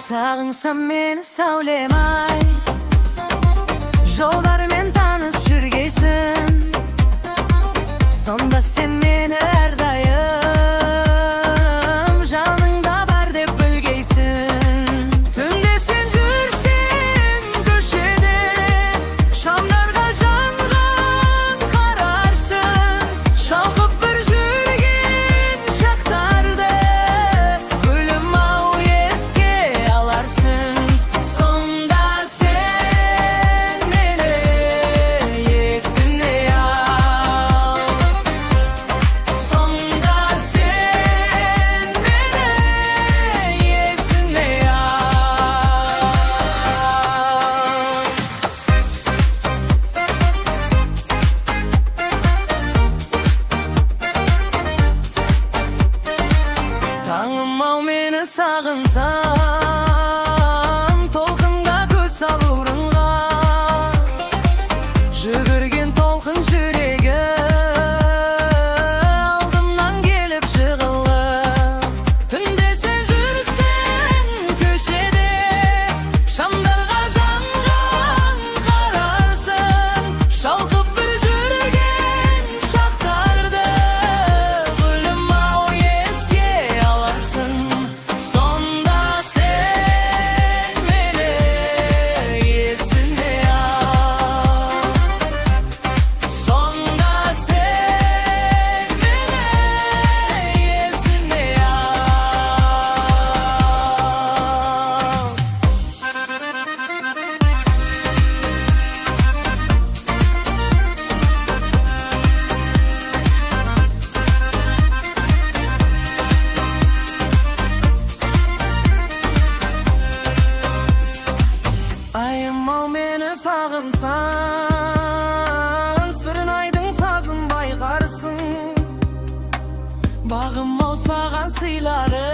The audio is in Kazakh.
Sağınsam meni savlemay, jollarmen tanış жүргейсің. Sonda sen meni her dayım janыңda бар деп білгейсің. Түнде sen жүрсең көшеде, шамдарға жанған қарарсың. Шалқып бір жүрген шақтарды гүлім-ау еске аларсың. Сонда sen meni есіне ал. Sonda sen meni есіне ал. Таңым-ау мені сағынсам, толқынға көз салурыңға, жүгірген толқын жүрегі алдымнан келіп жығылып. Түнде сен жүрсең көшеде, шамдарға жанған қарарсың. Шалқып бір жүрген шақтарды гүлім-ау еске аларсың. Сонда sen meni есіне ал. Sonda sen meni есіне ал. Айым-ау мені сағынсаң, сырнайдың сазын байқарсың. Бағым-ау саған сыйлары